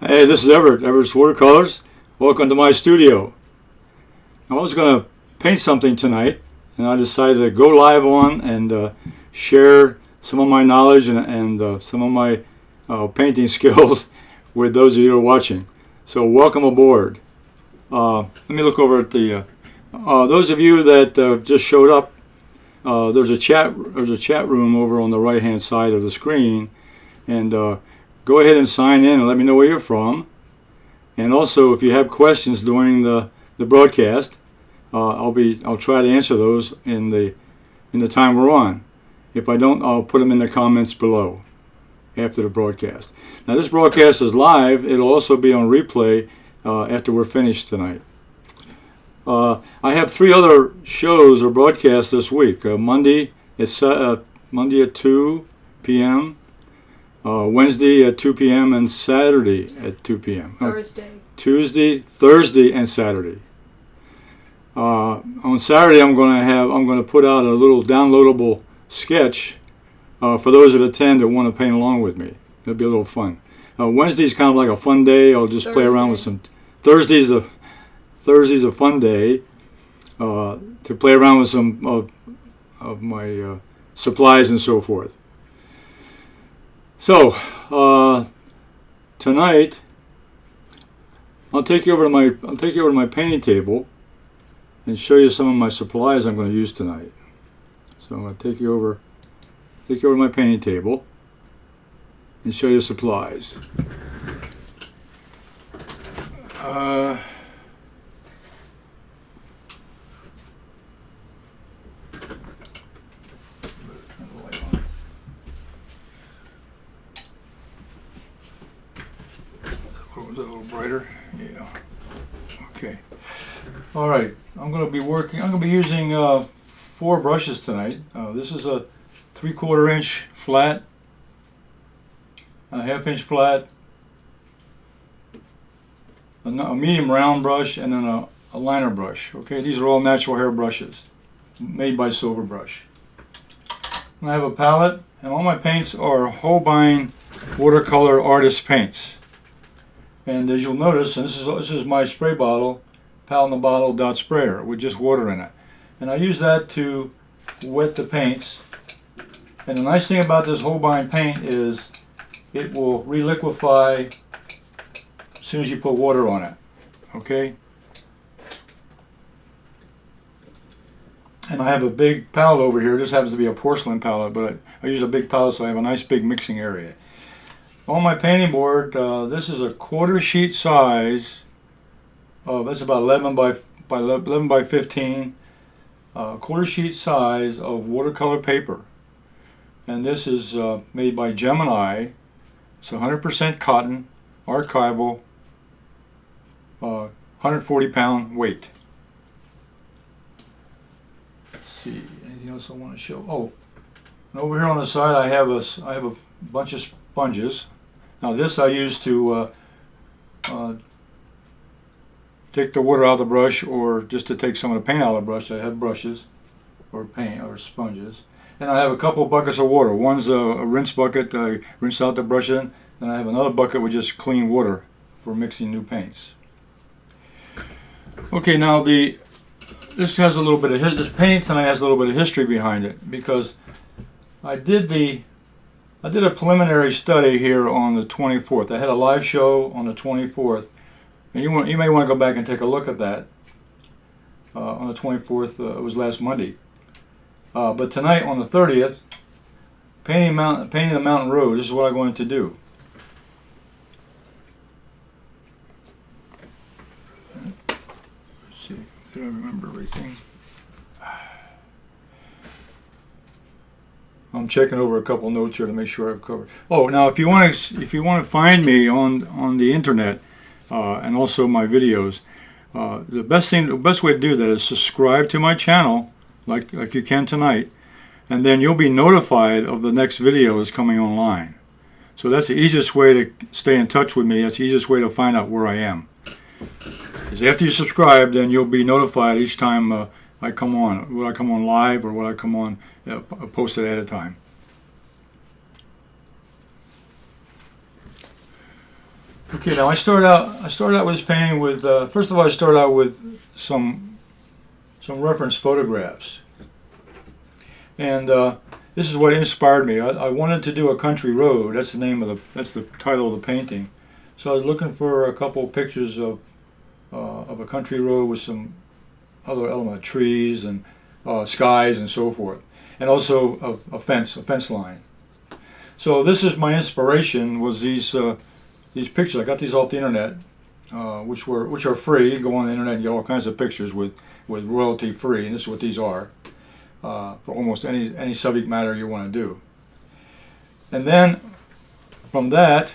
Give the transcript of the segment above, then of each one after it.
Hey, this is Everett, Everett's Watercolors. Welcome to my studio. I was going to paint something tonight, and I decided to go live on and share some of my knowledge and some of my painting skills with those of you who are watching. So welcome aboard. Let me look over at the those of you that just showed up. There's a chat room over on the right hand side of the screen, and go ahead and sign in and let me know where you're from. And also, if you have questions during the broadcast, I'll try to answer those in the time we're on. If I don't, I'll put them in the comments below after the broadcast. Now, this broadcast is live. It'll also be on replay after we're finished tonight. I have 3 other shows or broadcasts this week. Monday at 2 p.m., Wednesday at 2 p.m. and Saturday at 2 p.m. Tuesday, Thursday, and Saturday. On Saturday, I'm going to put out a little downloadable sketch for those that attend that want to paint along with me. It'll be a little fun. Wednesday's kind of like a fun day. I'll just play around with some. Thursday's a fun day to play around with some of my supplies and so forth. So tonight I'll take you over to my painting table and show you some of my supplies I'm going to use tonight. So I'm going to take you over to my painting table and show you supplies. A little brighter, yeah. Okay. All right. I'm going to be using 4 brushes tonight. This is a 3/4 inch flat, a 1/2 inch flat, a medium round brush, and then a liner brush. Okay, these are all natural hair brushes made by Silver Brush. I have a palette, and all my paints are Holbein watercolor artist paints. And as you'll notice, and this is my spray bottle, palette in the bottle dot sprayer with just water in it. And I use that to wet the paints. And the nice thing about this Holbein paint is it will reliquify as soon as you put water on it. Okay? And I have a big palette over here. This happens to be a porcelain palette, but I use a big palette so I have a nice big mixing area. On my painting board, this is a 1/4 sheet size. That's about 11 by 15. 1/4 sheet size of watercolor paper. And this is made by Gemini. It's 100% cotton, archival, 140-pound weight. Let's see, anything else I want to show? Oh, and over here on the side I have a bunch of sponges. Now this I use to take the water out of the brush, or just to take some of the paint out of the brush. I have brushes or paint or sponges. And I have a couple buckets of water. One's a rinse bucket, I rinse out the brush in. Then I have another bucket with just clean water for mixing new paints. Okay, now this has a little bit of this paint tonight has a little bit of history behind it, because I did a preliminary study here on the 24th. I had a live show on the 24th, and you may want to go back and take a look at that. On the 24th, it was last Monday. But tonight on the 30th, painting the mountain road. This is what I'm going to do. Let's see, did I remember everything? I'm checking over a couple notes here to make sure I've covered. Oh, now if you want to find me on the internet and also my videos, the best way to do that is subscribe to my channel, like you can tonight, and then you'll be notified of the next video that's coming online. So that's the easiest way to stay in touch with me. That's the easiest way to find out where I am. Is after you subscribe, then you'll be notified each time I come on, when I come on live or when I come on posted ahead of time. Okay, now I started out with this painting with first of all I started out with some reference photographs, and this is what inspired me. I wanted to do a country road. That's the title of the painting. So I was looking for a couple pictures of a country road with some other element, trees and skies and so forth, and also a fence line. So this is my inspiration, was these pictures. I got these off the internet, which are free. Go on the internet and get all kinds of pictures with royalty free, and this is what these are for almost any subject matter you want to do. And then from that,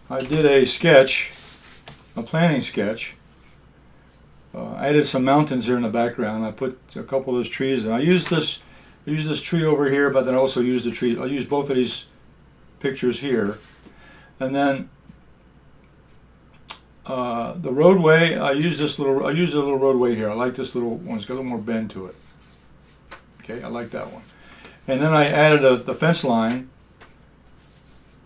I did a sketch, a planning sketch. I added some mountains here in the background. I put a couple of those trees, and I used this tree over here, but then I also used the tree. I used both of these pictures here, and then the roadway. I used a little roadway here. I like this little one. It's got a little more bend to it. Okay, I like that one. And then I added the fence line.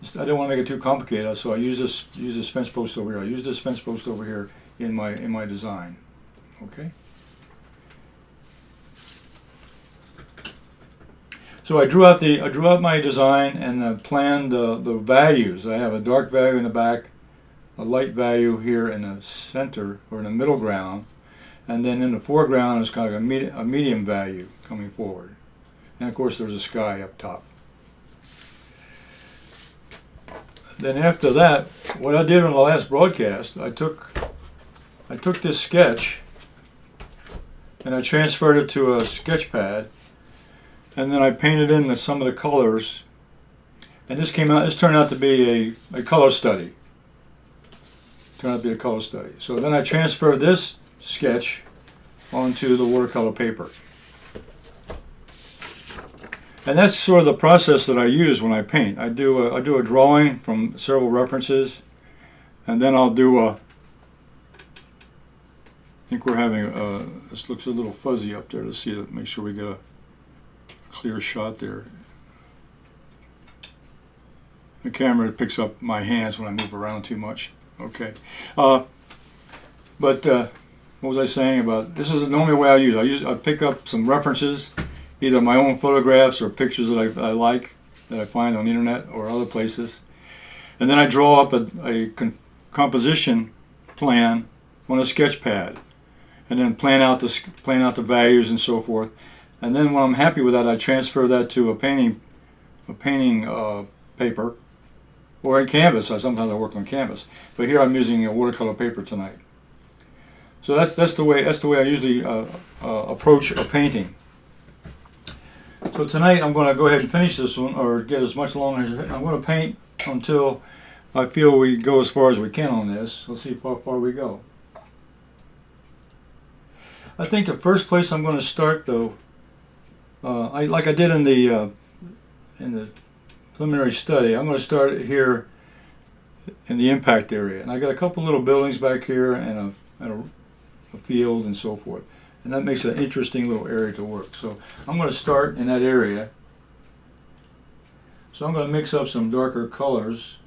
I didn't want to make it too complicated, so I used this fence post over here. I used this fence post over here in my design. Okay. So I drew out my design and planned the values. I have a dark value in the back, a light value here in the center or in the middle ground, and then in the foreground is kind of a medium value coming forward. And of course there's a sky up top. Then after that, what I did on the last broadcast, I took this sketch and I transferred it to a sketch pad, and then I painted in some of the colors, and this turned out to be a color study. Turned out to be a color study. So then I transferred this sketch onto the watercolor paper. And that's sort of the process that I use when I paint. I do a drawing from several references, and then I'll do I think we're having this looks a little fuzzy up there. Let's see it. Make sure we get a clear shot there. The camera picks up my hands when I move around too much. Okay, but what was I saying about this? Is the normal way I use. I pick up some references, either my own photographs or pictures that I like, that I find on the internet or other places, and then I draw up a composition plan on a sketch pad, and then plan out the values and so forth. And then when I'm happy with that, I transfer that to a painting paper, or in canvas. Sometimes I work on canvas, but here I'm using a watercolor paper tonight. So that's the way I usually approach a painting. So tonight I'm going to go ahead and finish this one, or get as much long as I'm going to paint until I feel we go as far as we can on this. Let's see how far we go. I think the first place I'm going to start, though, like I did in the preliminary study, I'm going to start here in the impact area, and I got a couple little buildings back here and a field and so forth, and that makes an interesting little area to work. So I'm going to start in that area. So I'm going to mix up some darker colors.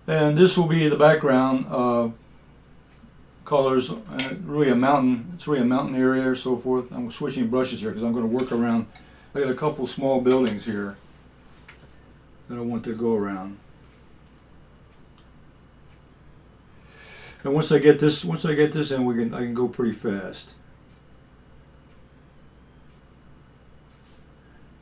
And this will be the background colors. Really a mountain. It's really a mountain area or so forth. I'm switching brushes here because I'm going to work around. I got a couple small buildings here that I want to go around. And once I get this in, I can go pretty fast.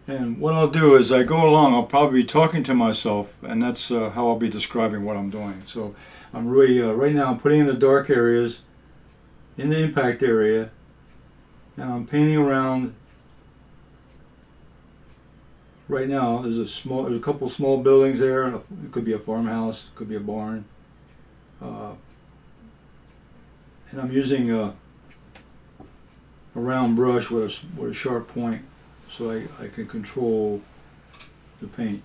And what I'll do is, I go along, I'll probably be talking to myself, and that's how I'll be describing what I'm doing. So I'm really, right now I'm putting in the dark areas in the impact area, and I'm painting around. Right now there's a couple small buildings there. It could be a farmhouse, it could be a barn. And I'm using a round brush with a sharp point, so I can control the paint.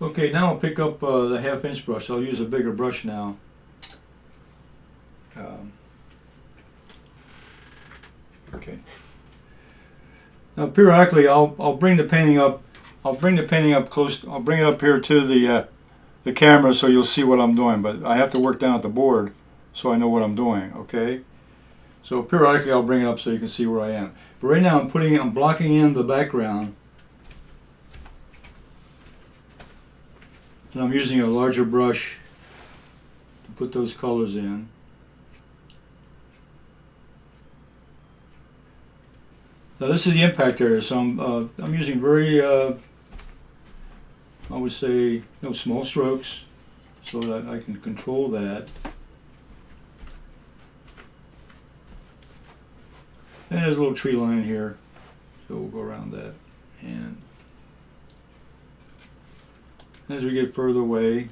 Okay, now I'll pick up the 1/2" brush. I'll use a bigger brush now. Okay. Now periodically I'll bring the painting up. I'll bring the painting up close. I'll bring it up here to the camera so you'll see what I'm doing. But I have to work down at the board so I know what I'm doing. Okay. So periodically I'll bring it up so you can see where I am. But right now I'm blocking in the background. And I'm using a larger brush to put those colors in. Now this is the impact area, so I'm using very, I would say, small strokes so that I can control that. And there's a little tree line here, so we'll go around that. And as we get further away,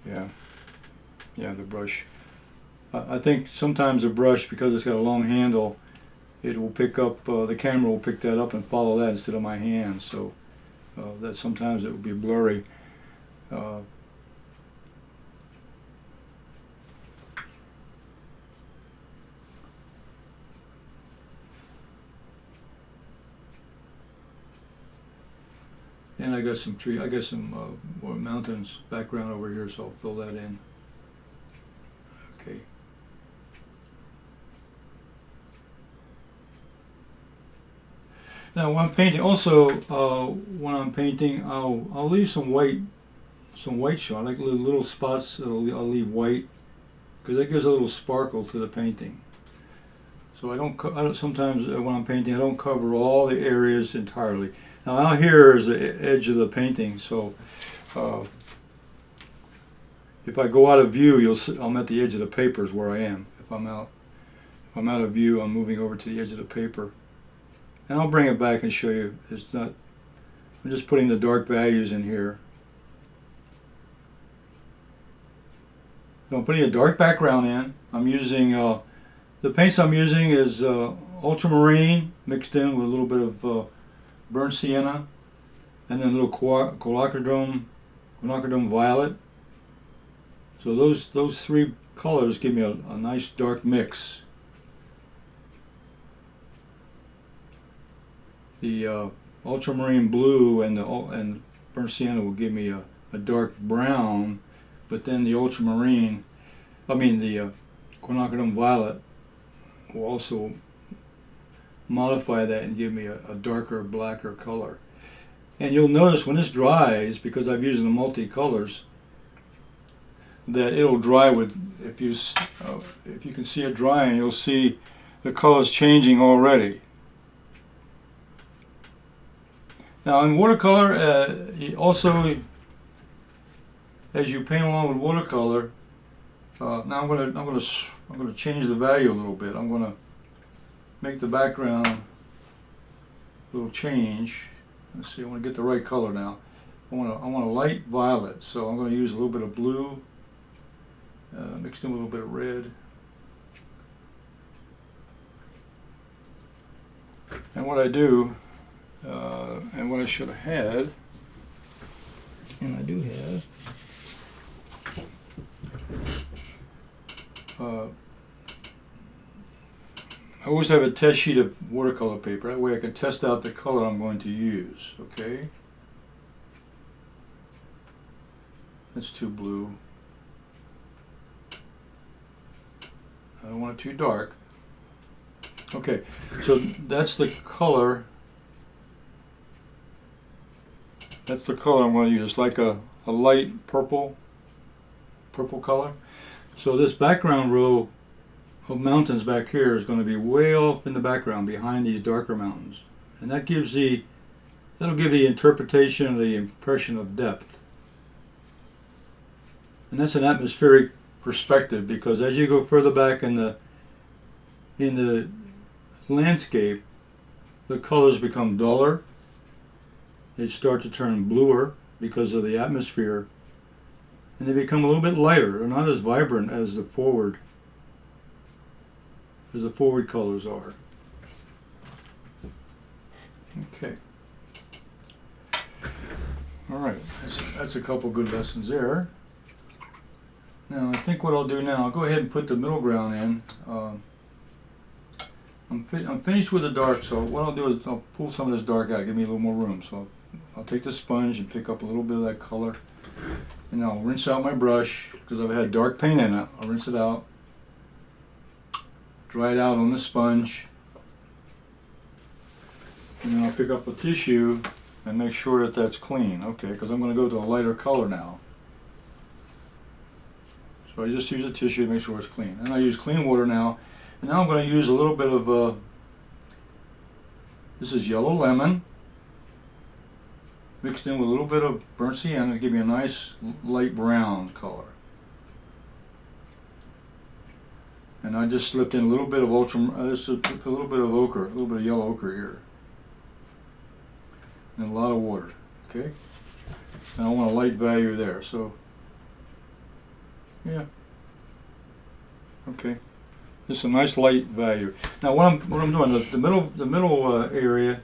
the brush. I think sometimes a brush, because it's got a long handle, it will pick up, the camera will pick that up and follow that instead of my hand, so that sometimes it will be blurry. And I got some more mountains background over here, so I'll fill that in. Okay. Now when I'm painting, also when I'm painting, I'll leave some white show. I like little spots that I'll leave white because that gives a little sparkle to the painting. So I don't sometimes when I'm painting I don't cover all the areas entirely. Now out here is the edge of the painting, so if I go out of view, you'll see I'm at the edge of the paper is where I am. If I'm out of view, I'm moving over to the edge of the paper. And I'll bring it back and show you. It's not. I'm just putting the dark values in here. So I'm putting a dark background in. I'm using the paints I'm using is ultramarine mixed in with a little bit of burnt sienna, and then a little quinacridone violet. So those three colors give me a nice dark mix. The ultramarine blue and burnt sienna will give me a dark brown, but then the the quinacridone violet will also modify that and give me a darker, blacker color. And you'll notice when this dries, because I've used the multi-colors, that it'll dry with, if you can see it drying, you'll see the colors changing already. Now in watercolor, also as you paint along with watercolor, now I'm going to change the value a little bit. I'm going to make the background a little change. Let's see, I want to get the right color now. I want a light violet, so I'm going to use a little bit of blue mixed in with a little bit of red. And what I do, and what I should have had, and I do have, I always have a test sheet of watercolor paper. That way I can test out the color I'm going to use. Okay. That's too blue. I don't want it too dark. Okay, so that's the color. That's the color I'm going to use. It's like a light purple color. So this background row of mountains back here is going to be way off in the background behind these darker mountains, and that'll give the interpretation of the impression of depth. And that's an atmospheric perspective, because as you go further back in the landscape, the colors become duller. They start to turn bluer because of the atmosphere, and they become a little bit lighter. They're not as vibrant as the forward colors are. All right, that's a couple good lessons there. Now I think what I'll do now, I'll go ahead and put the middle ground in. I'm finished with the dark, so what I'll do is I'll pull some of this dark out, give me a little more room. So I'll take the sponge and pick up a little bit of that color, and I'll rinse out my brush because I've had dark paint in it. I'll rinse it out, dry it out on the sponge, and then I'll pick up a tissue and make sure that that's clean. Okay, because I'm going to go to a lighter color now. So I just use a tissue to make sure it's clean. And I use clean water now. And now I'm going to use a little bit of, this is yellow lemon, mixed in with a little bit of burnt sienna to give me a nice light brown color. And I just slipped in a little bit of ochre, a little bit of ochre, a little bit of yellow ochre here. And a lot of water, okay? And I want a light value there, so, yeah. Okay. It's a nice light value. Now what I'm doing, the middle area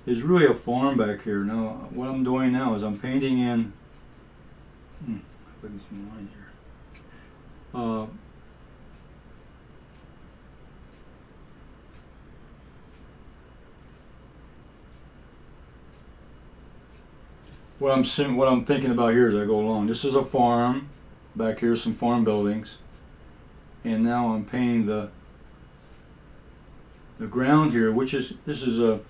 is really a farm back here. Now what I'm doing now is I'm painting in. Putting some line here. What I'm thinking about here as I go along. This is a farm. Back here, some farm buildings. And now I'm painting the ground here, which is, this is a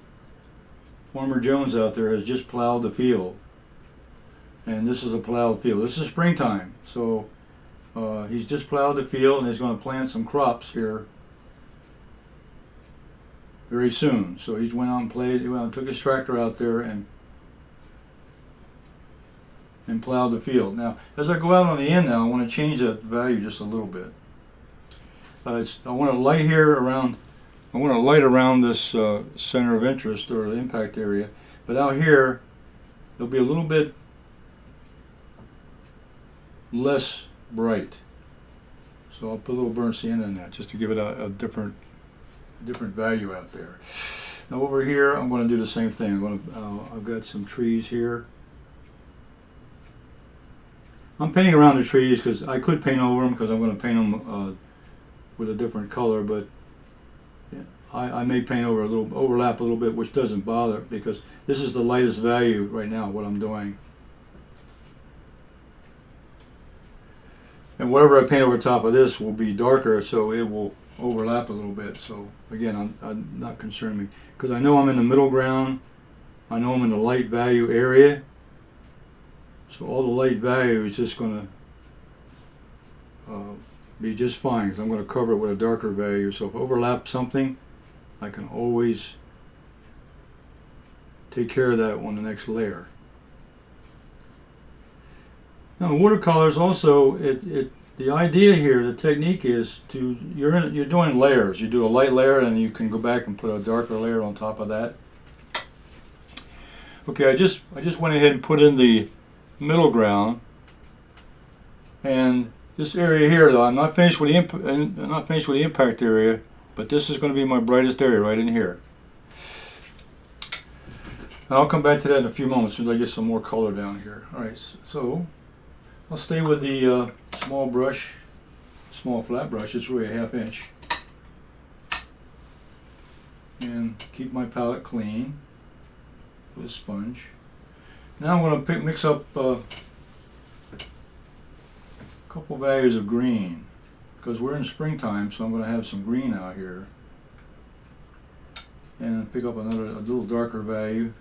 Farmer Jones out there has just plowed the field, and this is a plowed field. This is springtime, so he's just plowed the field and he's going to plant some crops here very soon. So he went out and took his tractor out there and plowed the field. Now, as I go out on the end now, I want to change that value just a little bit. I want to light here around. I want to light around this center of interest or the impact area, but out here it'll be a little bit less bright. So I'll put a little burnt sienna in that just to give it a different value out there. Now over here I'm going to do the same thing. I've got some trees here. I'm painting around the trees because I could paint over them because I'm going to paint them with a different color, but yeah, I may paint over overlap a little bit, which doesn't bother because this is the lightest value right now, what I'm doing. And whatever I paint over top of this will be darker, so it will overlap a little bit. So again, I'm not concerned me because I know I'm in the middle ground. I know I'm in the light value area. So all the light value is just going to be just fine because I'm going to cover it with a darker value. So if I overlap something, I can always take care of that on the next layer. Now watercolors also, the idea here, the technique is you're doing layers. You do a light layer and you can go back and put a darker layer on top of that. Okay, I just went ahead and put in the middle ground, and this area here, though, I'm not finished with the impact area, but this is going to be my brightest area right in here. And I'll come back to that in a few moments as soon as I get some more color down here. All right, so I'll stay with the small flat brush. It's really a 1/2 inch, and keep my palette clean with a sponge. Now I'm going to mix up a couple values of green because we're in springtime, so I'm going to have some green out here, and pick up a little darker value.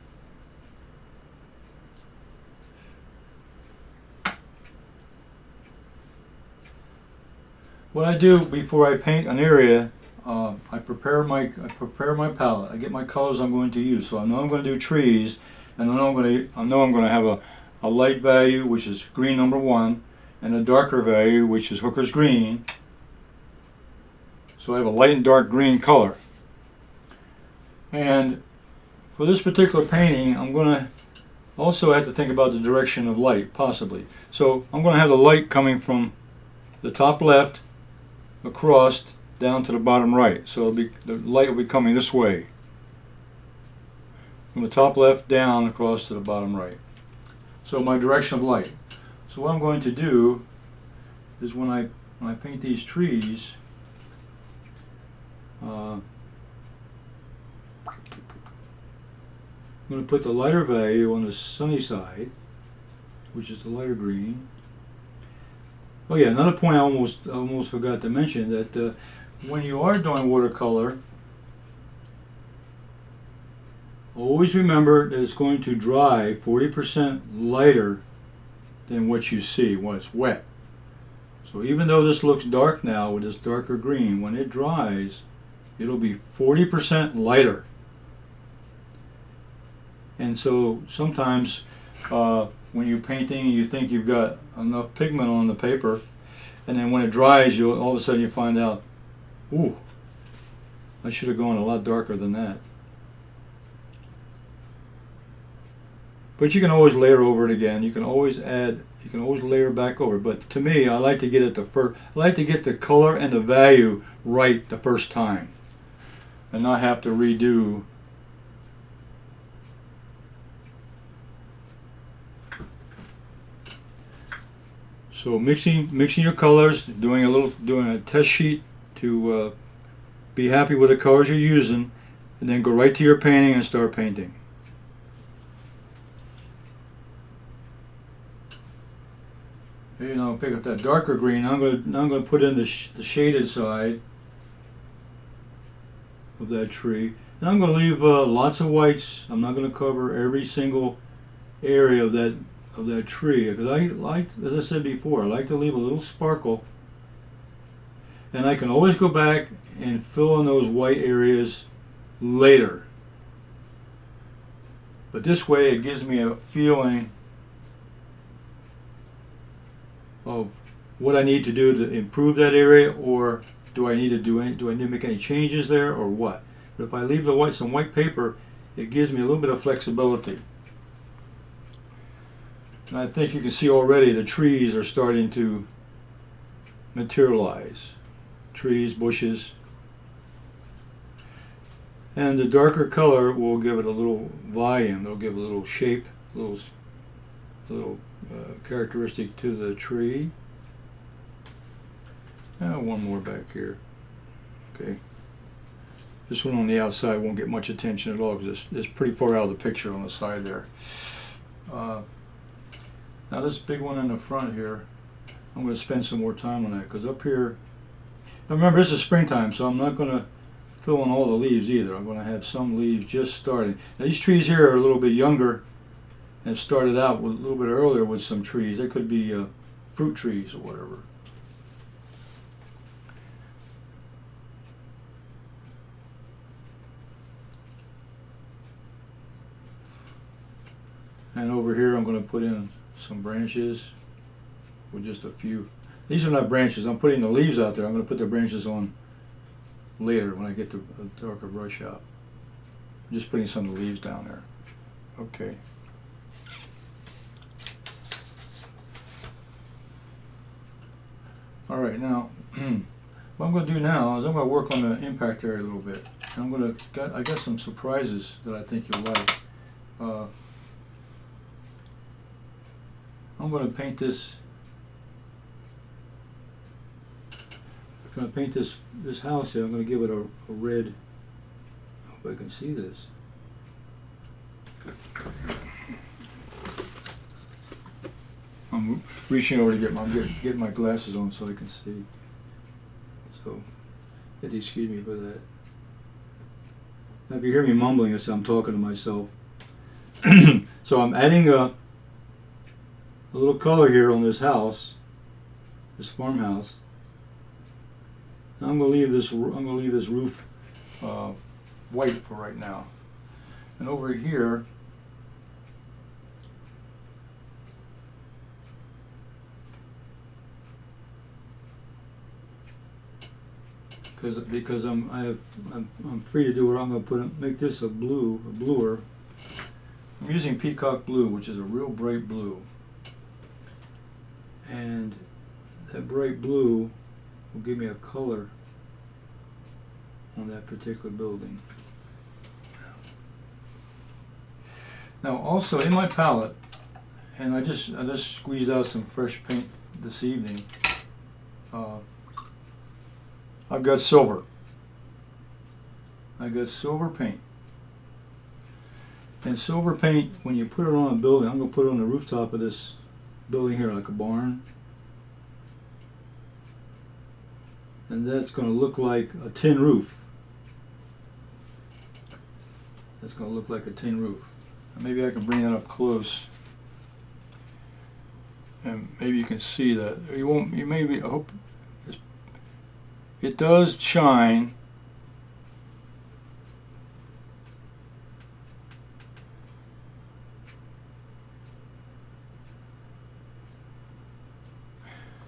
What I do before I paint an area, I prepare my palette. I get my colors I'm going to use. So I know I'm going to do trees, and I know I'm going to have a light value, which is green number 1, and a darker value, which is Hooker's green. So I have a light and dark green color. And for this particular painting, I'm going to also have to think about the direction of light, possibly. So I'm going to have the light coming from the top left across down to the bottom right. So the light will be coming this way, from the top left down across to the bottom right. So my direction of light. So what I'm going to do is when I paint these trees, I'm going to put the lighter value on the sunny side, which is the lighter green. Oh yeah, another point I almost forgot to mention, that when you are doing watercolor, always remember that it's going to dry 40% lighter than what you see when it's wet. So even though this looks dark now with this darker green, when it dries, it'll be 40% lighter. And so sometimes when you're painting, you think you've got enough pigment on the paper, and then when it dries, all of a sudden you find out, ooh, I should have gone a lot darker than that. But you can always layer over it again. You can always add. You can always layer back over. But to me, I like to get it I like to get the color and the value right the first time, and not have to redo. So mixing your colors, doing a test sheet to be happy with the colors you're using, and then go right to your painting and start painting. You know, pick up that darker green. I'm going to put in the shaded side of that tree, and I'm going to leave lots of whites. I'm not going to cover every single area of that tree, because I like, as I said before, I like to leave a little sparkle, and I can always go back and fill in those white areas later. But this way it gives me a feeling of what I need to do to improve that area, or do I need to make any changes there, or what? But if I leave some white paper, it gives me a little bit of flexibility. And I think you can see already the trees are starting to materialize. Trees, bushes. And the darker color will give it a little volume. It'll give a little shape, a little characteristic to the tree. One more back here. Okay. This one on the outside won't get much attention at all because it's pretty far out of the picture on the side there. Now this big one in the front here, I'm going to spend some more time on that, because up here, now remember this is springtime, so I'm not going to fill in all the leaves either. I'm going to have some leaves just starting. Now these trees here are a little bit younger and started out a little bit earlier with some trees. They could be fruit trees or whatever. And over here I'm going to put in some branches with just a few. These are not branches. I'm putting the leaves out there. I'm going to put the branches on later when I get the darker brush out. I'm just putting some of the leaves down there. Okay. All right, now what I'm going to do now is I'm going to work on the impact area a little bit. I got some surprises that I think you'll like. I'm going to paint this. I'm going to paint this house here. I'm going to give it a red. I hope I can see this. I'm reaching over to get my glasses on so I can see. So, you have to excuse me for that. Now, if you hear me mumbling, it's I'm talking to myself. So I'm adding a little color here on this house, this farmhouse. And I'm going to leave this roof white for right now. And over here, because I'm free to do what I'm going to make this a bluer. I'm using peacock blue, which is a real bright blue. And that bright blue will give me a color on that particular building. Now also in my palette, and I just squeezed out some fresh paint this evening. I've got silver. I got silver paint. And silver paint, when you put it on a building, I'm going to put it on the rooftop of this building here, like a barn. And that's going to look like a tin roof. That's going to look like a tin roof. Maybe I can bring that up close, and maybe you can see that. You won't. You maybe. I hope it does shine.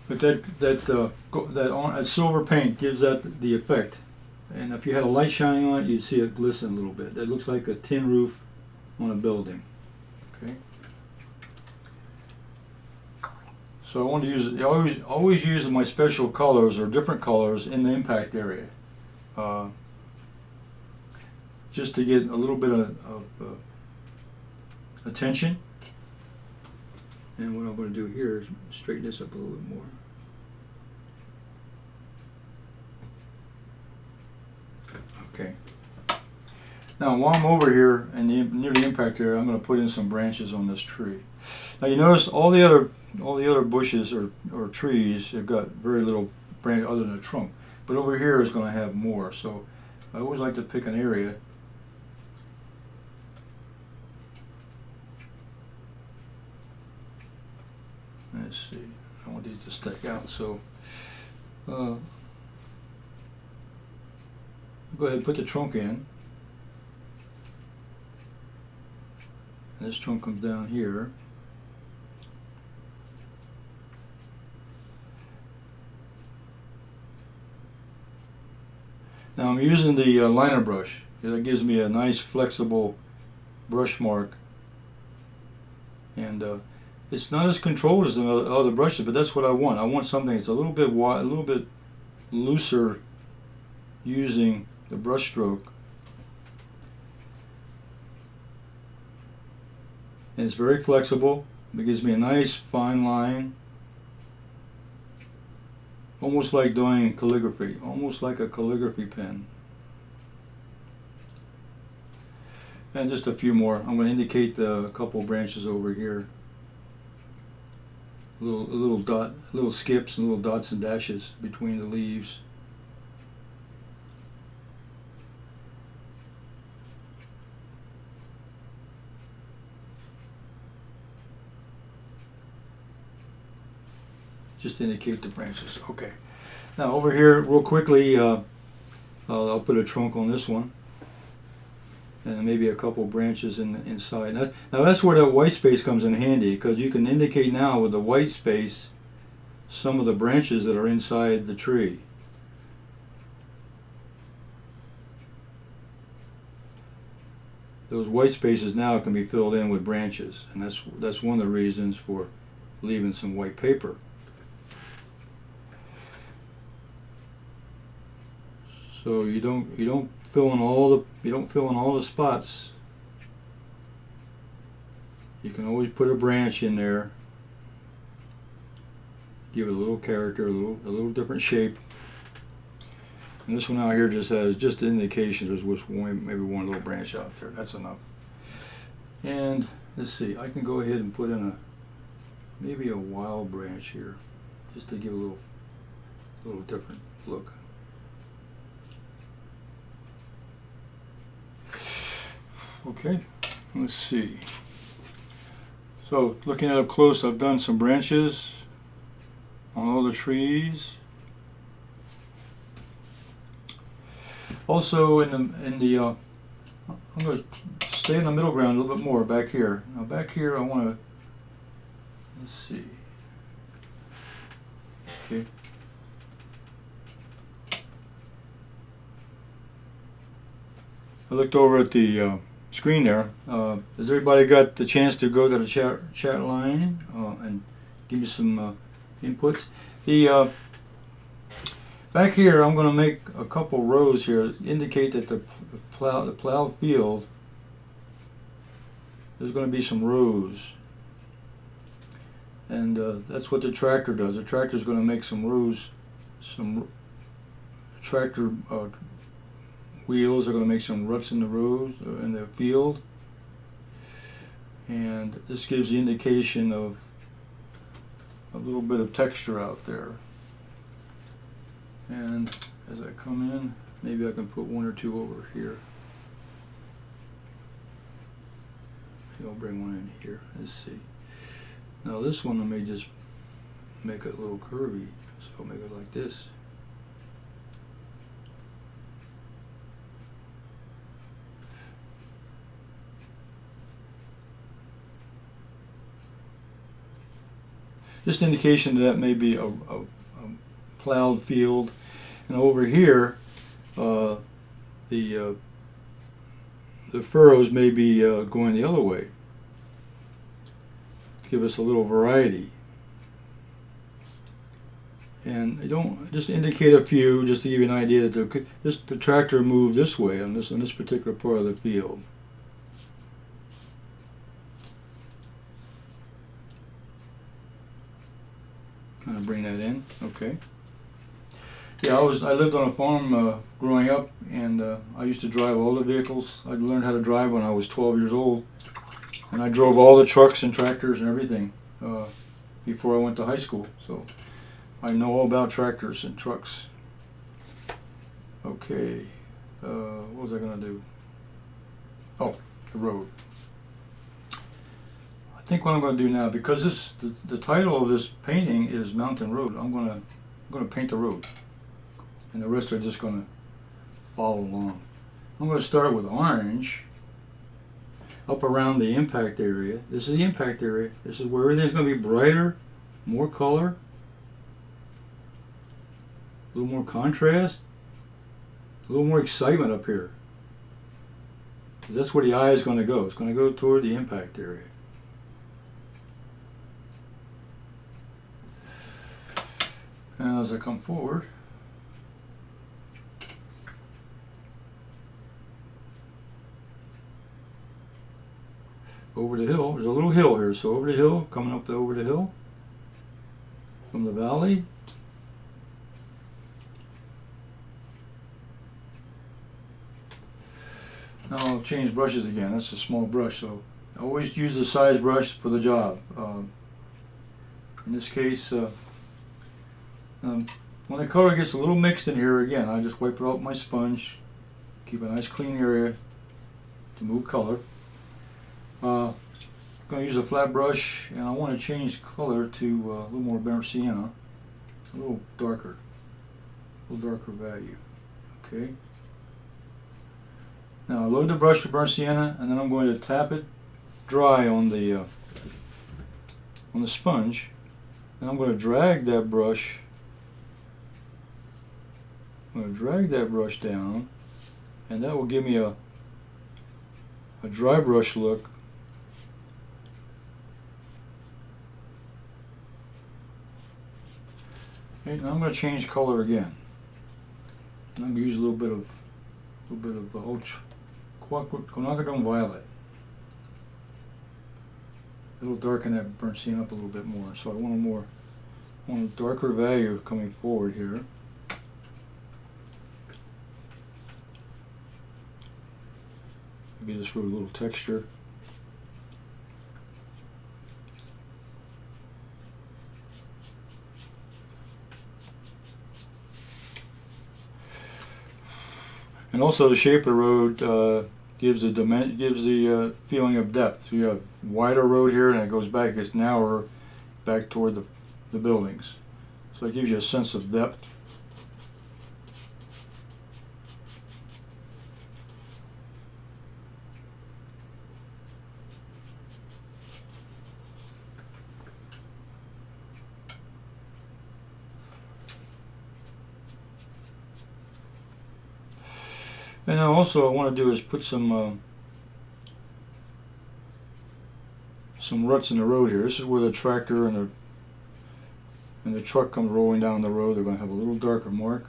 But that silver paint gives that the effect. And if you had a light shining on it, you'd see it glisten a little bit. That looks like a tin roof on a building. Okay. So I want to use. I always use my special colors or different colors in the impact area, just to get a little bit of attention. And what I'm going to do here is straighten this up a little bit more. Okay. Now, while I'm over here and near the impact area, I'm going to put in some branches on this tree. Now, you notice all the other bushes or trees have got very little branch other than the trunk, but over here is going to have more. So I always like to pick an area. Let's see. I want these to stick out, so go ahead and put the trunk in. And this trunk comes down here. Now I'm using the liner brush. That gives me a nice flexible brush mark. And it's not as controlled as the other brushes, but that's what I want. I want something that's a little bit wide, a little bit looser using the brush stroke. And it's very flexible. It gives me a nice fine line. Almost like doing calligraphy, almost like a calligraphy pen. And just a few more. I'm going to indicate a couple branches over here. Little skips and little dots and dashes between the leaves. Just indicate the branches. Okay. Now over here, real quickly, I'll put a trunk on this one, and maybe a couple branches inside. Now that's where that white space comes in handy, because you can indicate now with the white space some of the branches that are inside the tree. Those white spaces now can be filled in with branches, and that's one of the reasons for leaving some white paper. So you don't fill in all the spots. You can always put a branch in there, give it a little character, a little different shape. And this one out here just has just an indication. There's maybe one little branch out there. That's enough. And let's see. I can go ahead and put in maybe a wild branch here, just to give a little different look. Okay, let's see. So looking at up close, I've done some branches on all the trees. Also I'm going to stay in the middle ground a little bit more back here. Now back here I want to, let's see. Okay. I looked over at the screen there. Has everybody got the chance to go to the chat line and give me some inputs? The back here, I'm going to make a couple rows here, indicate that the plowed field, there's going to be some rows. And that's what the tractor does. The tractor is going to make some rows, some tractor wheels are going to make some ruts in the rows in the field, and this gives the indication of a little bit of texture out there. And as I come in, maybe I can put one or two over here. Maybe I'll bring one in here. Let's see. Now this one I may just make it a little curvy, so I'll make it like this. Just indication that may be a plowed field. And over here, the furrows may be going the other way, to give us a little variety. And I don't just indicate a few, just to give you an idea that the tractor moved this way on this particular part of the field. Kind of bring that in, okay. Yeah, I lived on a farm growing up, and I used to drive all the vehicles. I learned how to drive when I was 12 years old, and I drove all the trucks and tractors and everything before I went to high school. So I know all about tractors and trucks. Okay, what was I going to do? Oh, the road. I think what I'm going to do now, because the title of this painting is Mountain Road, I'm going to paint the road, and the rest are just going to follow along. I'm going to start with orange up around the impact area. This is the impact area. This is where everything's going to be brighter, more color, a little more contrast, a little more excitement up here. That's where the eye is going to go. It's going to go toward the impact area. And as I come forward, over the hill, there's a little hill here, so over the hill, coming up over the hill, from the valley, now I'll change brushes again. That's a small brush, so I always use the size brush for the job. In this case, when the color gets a little mixed in here, again, I just wipe it off with my sponge, keep a nice clean area to move color. I'm going to use a flat brush, and I want to change color to a little more burnt sienna, a little darker value. Okay. Now I load the brush with burnt sienna, and then I'm going to tap it dry on the sponge, and I'm going to drag that brush. I'm going to drag that brush down, and that will give me a dry brush look. Okay, now I'm going to change color again. And I'm going to use a little bit of quinacridone violet. It'll darken that burnt sienna up a little bit more. So I want a darker value coming forward here. Maybe just for a little texture. And also the shape of the road gives the feeling of depth. So you have wider road here, and it goes back, it gets narrower back toward the buildings. So it gives you a sense of depth. And now also I want to do is put some ruts in the road here. This is where the tractor and the truck comes rolling down the road. They're going to have a little darker mark.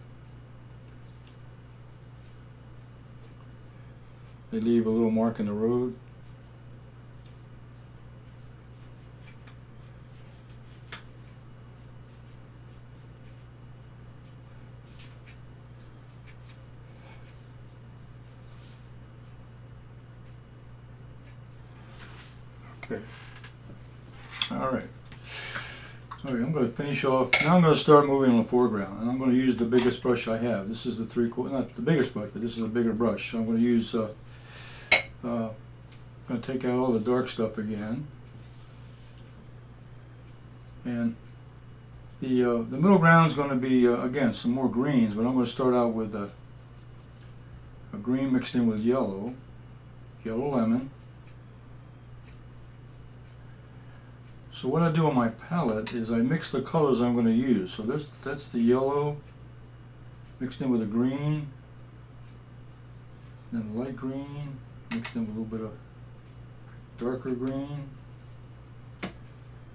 They leave a little mark in the road. Okay. All right. Okay, I'm going to finish off. Now I'm going to start moving on the foreground, and I'm going to use the biggest brush I have. This is the 3/4, not the biggest brush, but this is a bigger brush. So I'm going to use. Going to take out all the dark stuff again, and the middle ground is going to be again some more greens, but I'm going to start out with a green mixed in with yellow lemon. So what I do on my palette is I mix the colors I'm going to use. So that's the yellow mixed in with a green, then the light green mixed in with a little bit of darker green,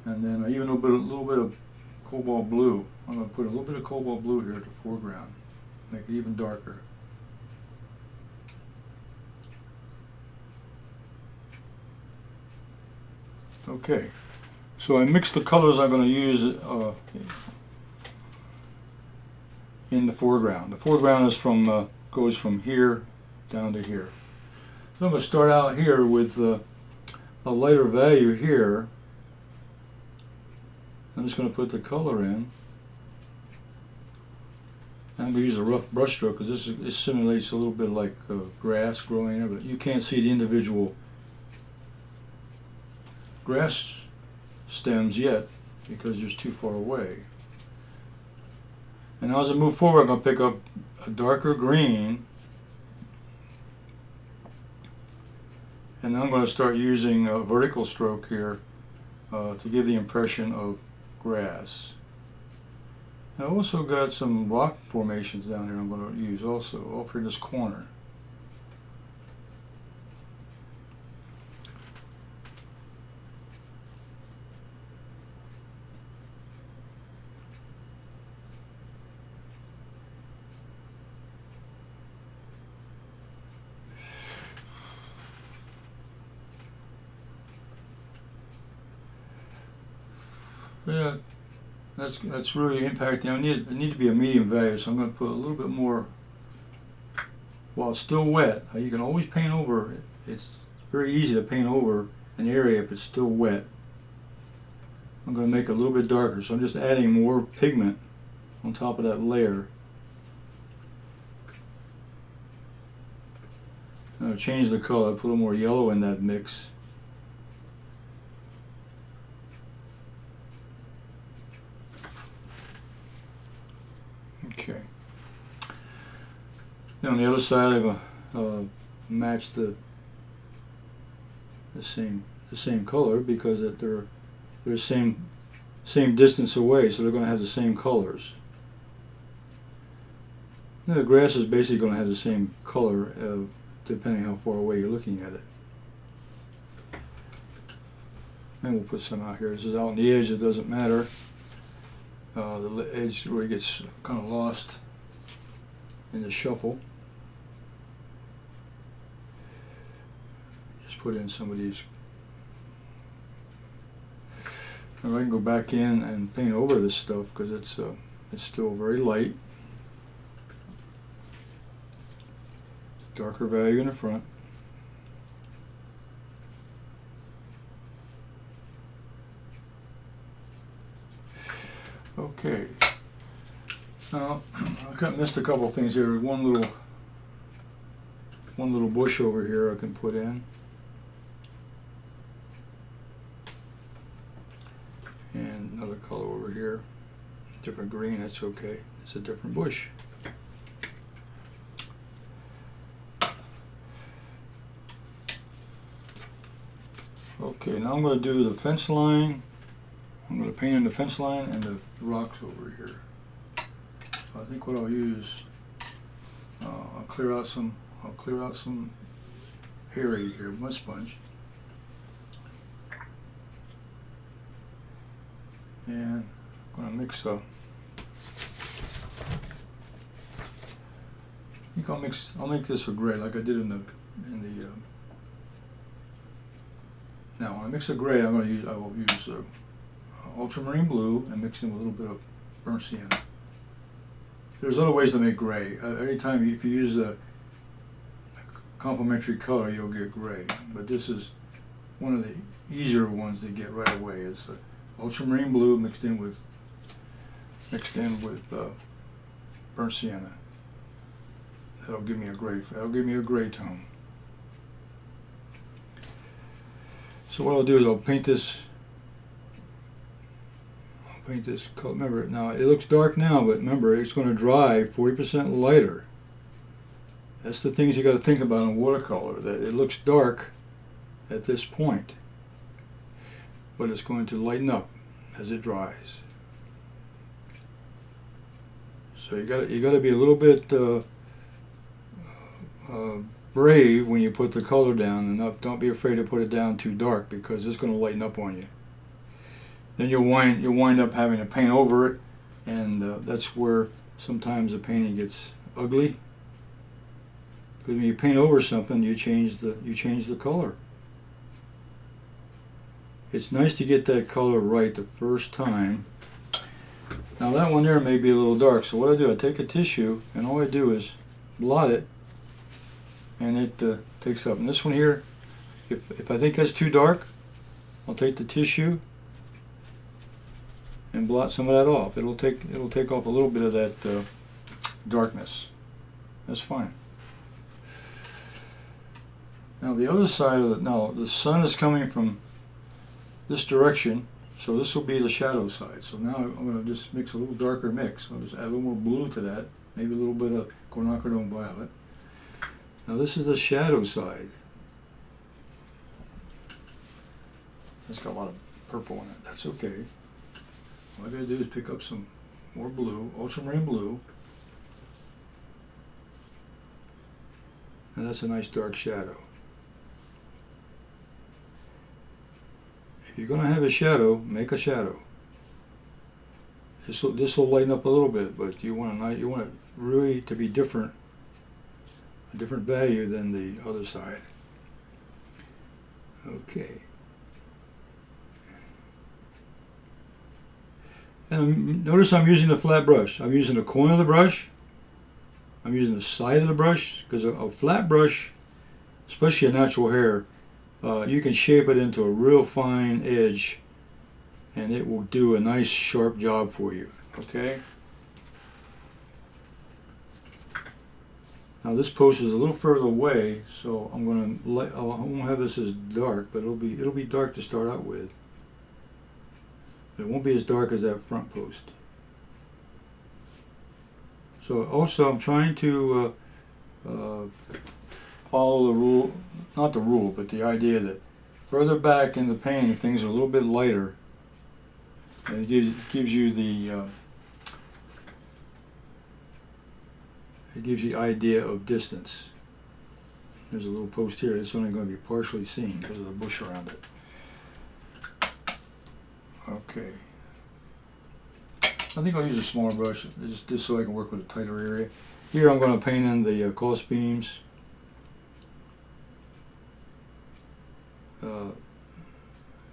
and then even a little bit of cobalt blue. I'm going to put a little bit of cobalt blue here at the foreground, make it even darker. Okay. So I mixed the colors I'm going to use in the foreground. The foreground is goes from here down to here. So I'm going to start out here with a lighter value here. I'm just going to put the color in. I'm going to use a rough brush stroke because this simulates a little bit like grass growing there, but you can't see the individual grass stems yet because you're too far away. And now as I move forward, I'm going to pick up a darker green, and I'm going to start using a vertical stroke here to give the impression of grass. And I also got some rock formations down here I'm going to use also over in this corner. Yeah, that's really impacting. I need to be a medium value, so I'm going to put a little bit more while it's still wet. You can always paint over it. It's very easy to paint over an area if it's still wet. I'm going to make it a little bit darker, so I'm just adding more pigment on top of that layer. I'm going to change the color, put a little more yellow in that mix. Okay. Then on the other side, I'm going to match the same color because they're the same distance away, so they're going to have the same colors. Now the grass is basically going to have the same color depending how far away you're looking at it. And we'll put some out here. This is out on the edge, it doesn't matter. The edge where it gets kind of lost in the shuffle. Just put in some of these. And I can go back in and paint over this stuff because it's still very light. Darker value in the front. Okay. Now I kind of missed a couple of things here. One little bush over here I can put in, and another color over here, different green. That's okay. It's a different bush. Okay. Now I'm going to do the fence line. I'm going to paint in the fence line and the rocks over here. I think what I'll use, I'll clear out some area here with my sponge, and I'm going to mix up. I think I'll make this a gray like I did in the. Now when I mix a gray, I will use ultramarine blue and mix in with a little bit of burnt sienna. There's other ways to make gray. Every time if you use a complementary color, you'll get gray. But this is one of the easier ones to get right away. It's ultramarine blue mixed in with burnt sienna. That'll give me a gray tone. So what I'll do is I'll paint this color. Remember, now it looks dark now, but remember it's going to dry 40% lighter. That's the things you got to think about in watercolor, that it looks dark at this point, but it's going to lighten up as it dries. So you got to be a little bit brave when you put the color down, and don't be afraid to put it down too dark, because it's going to lighten up on you. Then you'll wind up having to paint over it, and that's where sometimes the painting gets ugly. Because when you paint over something, you change the color. It's nice to get that color right the first time. Now that one there may be a little dark, so what I do, I take a tissue and all I do is blot it, and it takes up. And this one here, if I think that's too dark, I'll take the tissue and blot some of that off. It'll take off a little bit of that darkness. That's fine. Now the other side of the sun is coming from this direction, so this will be the shadow side. So now I'm going to just mix a little darker mix. I'll just add a little more blue to that, maybe a little bit of quinacridone violet. Now this is the shadow side. It's got a lot of purple in it. That's okay. All I got to do is pick up some more blue, ultramarine blue, and that's a nice dark shadow. If you're going to have a shadow, make a shadow. This will lighten up a little bit, but you want it really to be different, a different value than the other side. Okay. And notice I'm using a flat brush. I'm using the corner of the brush. I'm using the side of the brush, because a flat brush, especially a natural hair, you can shape it into a real fine edge, and it will do a nice sharp job for you. Okay. Now this post is a little further away, so I won't have this as dark, but it'll be dark to start out with. It won't be as dark as that front post. So also I'm trying to follow the rule, not the rule, but the idea that further back in the painting things are a little bit lighter, and it gives you the idea of distance. There's a little post here that's only going to be partially seen because of the bush around it. Okay. I think I'll use a smaller brush just so I can work with a tighter area. Here I'm going to paint in the cross beams.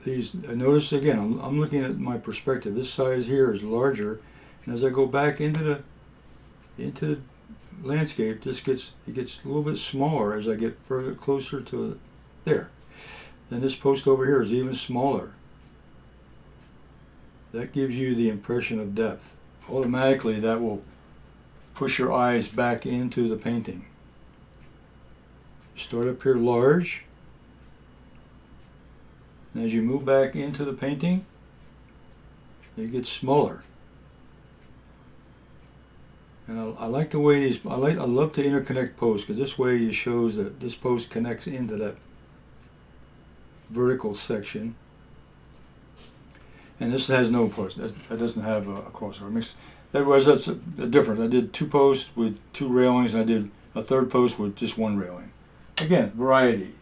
Notice again, I'm looking at my perspective. This size here is larger, and as I go back into the landscape, it gets a little bit smaller as I get further closer to there. Then this post over here is even smaller. That gives you the impression of depth. Automatically, that will push your eyes back into the painting. Start up here large. And as you move back into the painting, it gets smaller. And I like the way these, I love to interconnect posts, because this way it shows that this post connects into that vertical section. And this has no post. That doesn't have a crossover. That's different. I did 2 posts with 2 railings. I did a 3rd post with just 1 railing. Again, variety.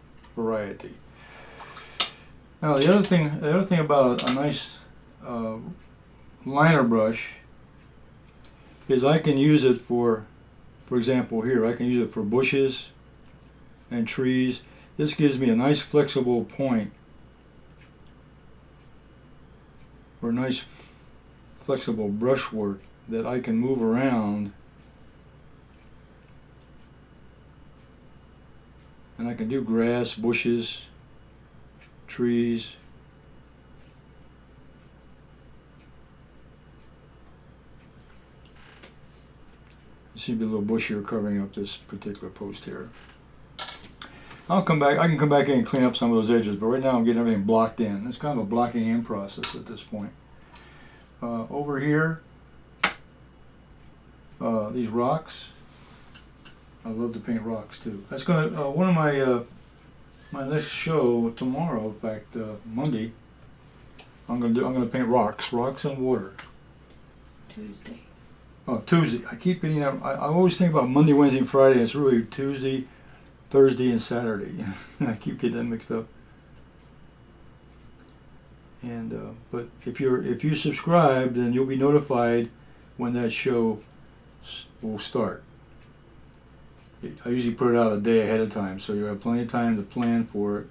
Now the other thing about a nice liner brush is I can use it for example here, I can use it for bushes and trees. This gives me a nice flexible point, or nice flexible brushwork that I can move around, and I can do grass, bushes, trees, There seems to be a little bush here covering up this particular post here. I'll come back. I can come back in and clean up some of those edges, but right now I'm getting everything blocked in. It's kind of a blocking in process at this point. Over here, these rocks. I love to paint rocks too. That's gonna one of my my next show tomorrow. In fact, Monday. I'm gonna paint rocks and water. Tuesday. Oh, Tuesday. I keep getting that. I always think about Monday, Wednesday, and Friday. It's really Tuesday, Thursday, and Saturday. I keep getting that mixed up. And but if you subscribe, then you'll be notified when that show will start. I usually put it out a day ahead of time, so you have plenty of time to plan for it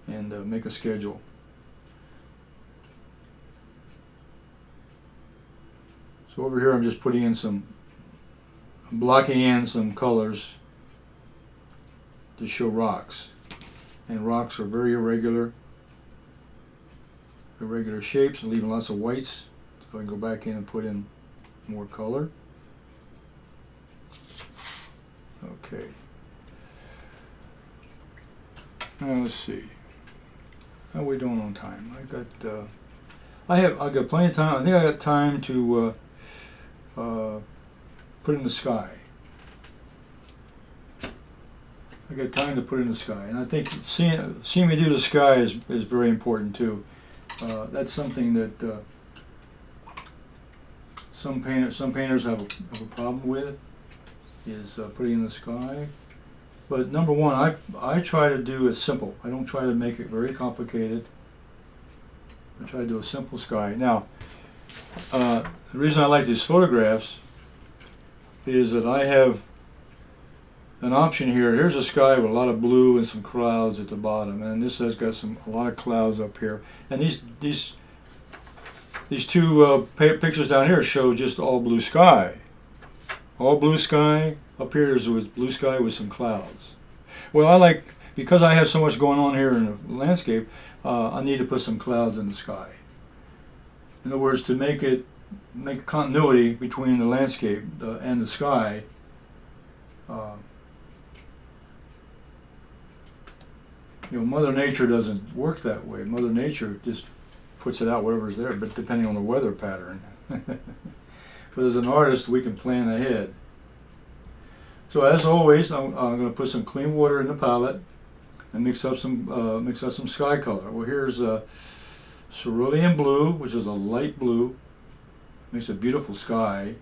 and make a schedule. So over here I'm just putting in I'm blocking in some colors to show rocks. And rocks are very irregular shapes, and leaving lots of whites. So I can go back in and put in more color. Okay. Now let's see. How are we doing on time? I got plenty of time. I think I got time to put in the sky. I got time to put in the sky, and I think seeing me do the sky is very important too. That's something that some painters have a problem with, is putting in the sky. But number one, I try to do it simple. I don't try to make it very complicated. I try to do a simple sky. Now, the reason I like these photographs is that I have an option here. Here's a sky with a lot of blue and some clouds at the bottom, and this has got a lot of clouds up here. And these two pictures down here show just all blue sky. All blue sky. Up here is with blue sky with some clouds. Well, because I have so much going on here in the landscape, I need to put some clouds in the sky. In other words, to make continuity between the landscape and the sky. Mother Nature doesn't work that way. Mother Nature just puts it out wherever's there, but depending on the weather pattern. But as an artist, we can plan ahead. So as always, I'm going to put some clean water in the palette and mix up some sky color. Well, here's cerulean blue, which is a light blue. Makes a beautiful sky.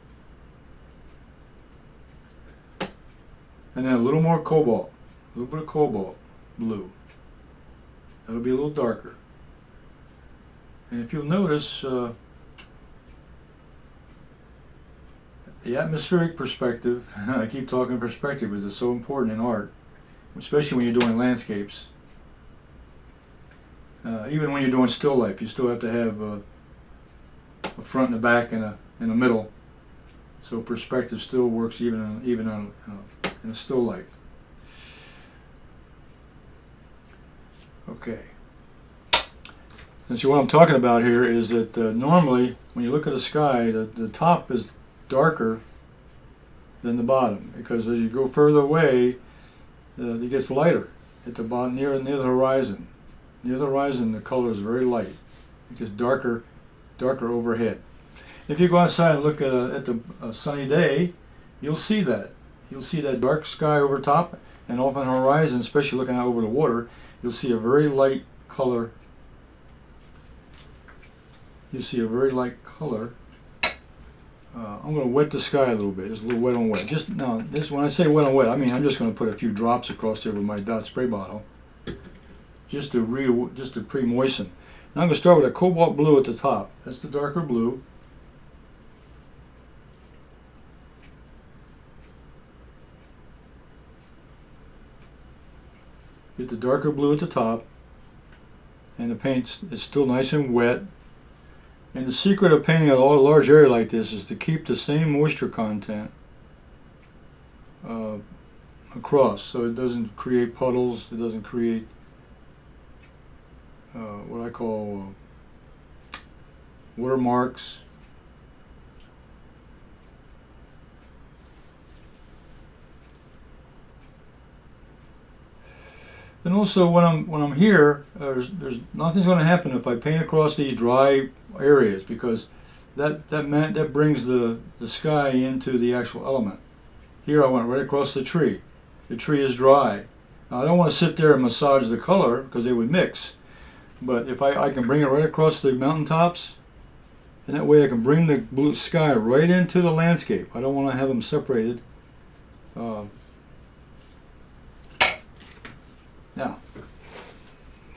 And then a little more cobalt, a little bit of cobalt blue. That'll be a little darker. And if you'll notice, the atmospheric perspective, I keep talking perspective because it's so important in art, especially when you're doing landscapes. Even when you're doing still life, you still have to have a front and a back and a middle. So perspective still works even in a still life. Okay. And see, what I'm talking about here is that normally when you look at the sky, the top is darker than the bottom, because as you go further away, it gets lighter at the bottom, near the horizon. Near the horizon, the color is very light. It gets darker overhead. If you go outside and look at the sunny day, you'll see that. You'll see that dark sky over top, and off on the horizon, especially looking out over the water, you'll see a very light color. You'll see a very light color. I'm going to wet the sky a little bit. Just a little wet on wet. Just now, when I say wet on wet, I mean I'm just going to put a few drops across there with my dot spray bottle, just to pre-moisten. Now I'm going to start with a cobalt blue at the top. That's the darker blue. Get the darker blue at the top, and the paint is still nice and wet. And the secret of painting a large area like this is to keep the same moisture content across, so it doesn't create puddles, it doesn't create what I call watermarks. And also when I'm here, there's nothing's going to happen if I paint across these dry areas, because that brings the sky into the actual element. Here I went right across the tree. The tree is dry. Now, I don't want to sit there and massage the color because they would mix. But if I can bring it right across the mountaintops, and that way I can bring the blue sky right into the landscape. I don't want to have them separated. Now,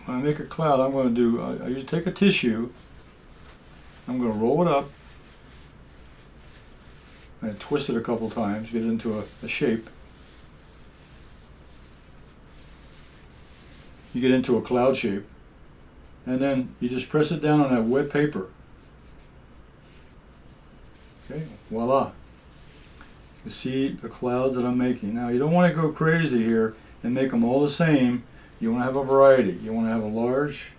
when I make a cloud, I'm going to do, I usually take a tissue, I'm going to roll it up, and twist it a couple times, get it into a shape. You get into a cloud shape, and then you just press it down on that wet paper. Okay, voila. You see the clouds that I'm making. Now, you don't want to go crazy here and make them all the same. You want to have a variety. You want to have a large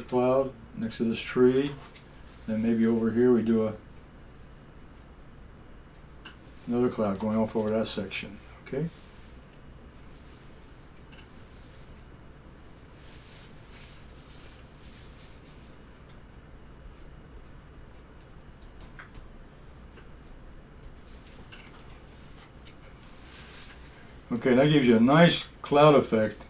cloud next to this tree. Then maybe over here we do another cloud going off over that section. Okay. Okay, that gives you a nice cloud effect.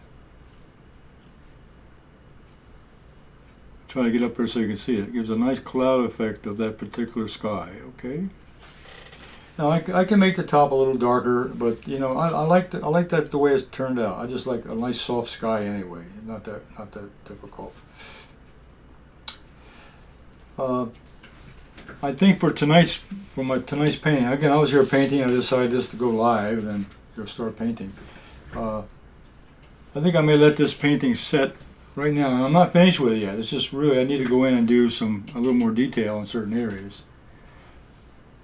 Try to get up there so you can see it. It gives a nice cloud effect of that particular sky. Okay. Now I can make the top a little darker, but you know I like that the way it's turned out. I just like a nice soft sky anyway. Not that difficult. I think for my tonight's painting. Again, I was here painting. I decided just to go live and start painting. I think I may let this painting set right now. I'm not finished with it yet. It's just really I need to go in and do a little more detail in certain areas.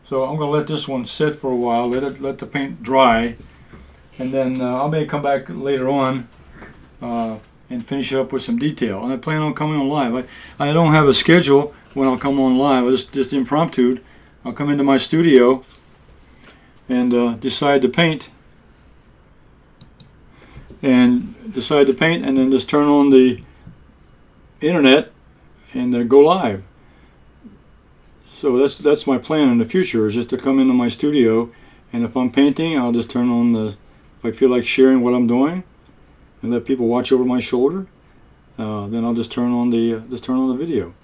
So I'm going to let this one sit for a while. Let the paint dry, and then I may come back later on and finish it up with some detail. And I plan on coming on live. I don't have a schedule when I'll come on live. I just impromptu. I'll come into my studio and decide to paint. And then just turn on the internet and go live. So that's my plan in the future, is just to come into my studio, and if I'm painting, I'll just turn on if I feel like sharing what I'm doing and let people watch over my shoulder, then I'll just turn on the video.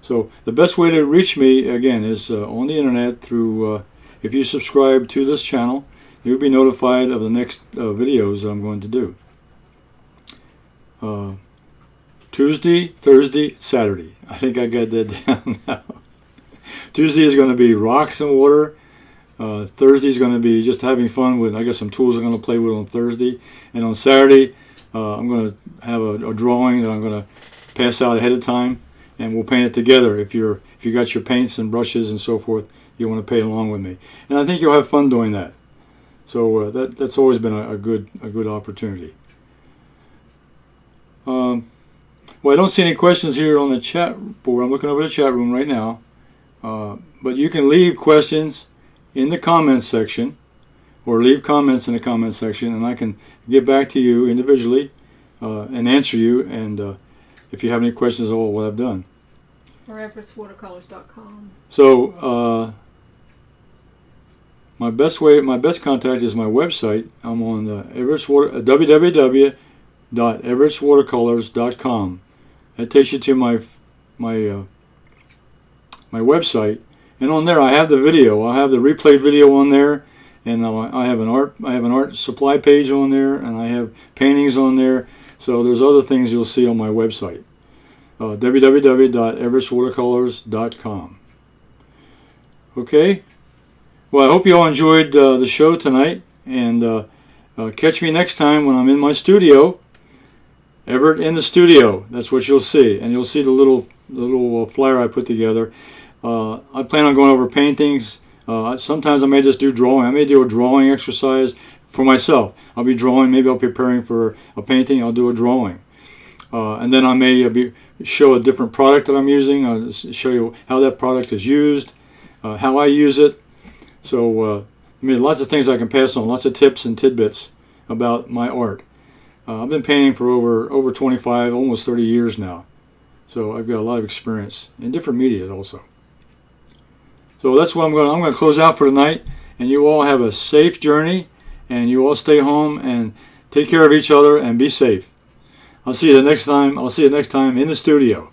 So the best way to reach me again is on the internet through if you subscribe to this channel, you'll be notified of the next videos that I'm going to do. Tuesday, Thursday, Saturday. I think I got that down now. Tuesday is going to be rocks and water. Thursday is going to be just having fun with, I got some tools I'm going to play with on Thursday. And on Saturday, I'm going to have a drawing that I'm going to pass out ahead of time, and we'll paint it together. If you got your paints and brushes and so forth, you want to paint along with me. And I think you'll have fun doing that. So that's always been a good opportunity. Well, I don't see any questions here on the chat board. I'm looking over the chat room right now. But you can leave questions in the comments section, or leave comments in the comments section, and I can get back to you individually and answer you. And if you have any questions about what I've done. Or everettswatercolors.com. So my best contact is my website. I'm on www.everettswatercolors.com. That takes you to my website, and on there I have the video. I have the replayed video on there, and I have an art supply page on there, and I have paintings on there. So there's other things you'll see on my website, www.everettswatercolors.com. Okay. Well, I hope you all enjoyed the show tonight, and catch me next time when I'm in my studio. Everett in the studio. That's what you'll see, and you'll see the little flyer I put together. I plan on going over paintings. Sometimes I may just do drawing. I may do a drawing exercise for myself. I'll be drawing. Maybe I'll be preparing for a painting. I'll do a drawing, and then I may show a different product that I'm using. I'll show you how that product is used, how I use it. So, lots of things I can pass on, lots of tips and tidbits about my art. I've been painting for over 25, almost 30 years now. So I've got a lot of experience in different media also. So that's what I'm going to close out for tonight. And you all have a safe journey, and you all stay home and take care of each other and be safe. I'll see you next time in the studio.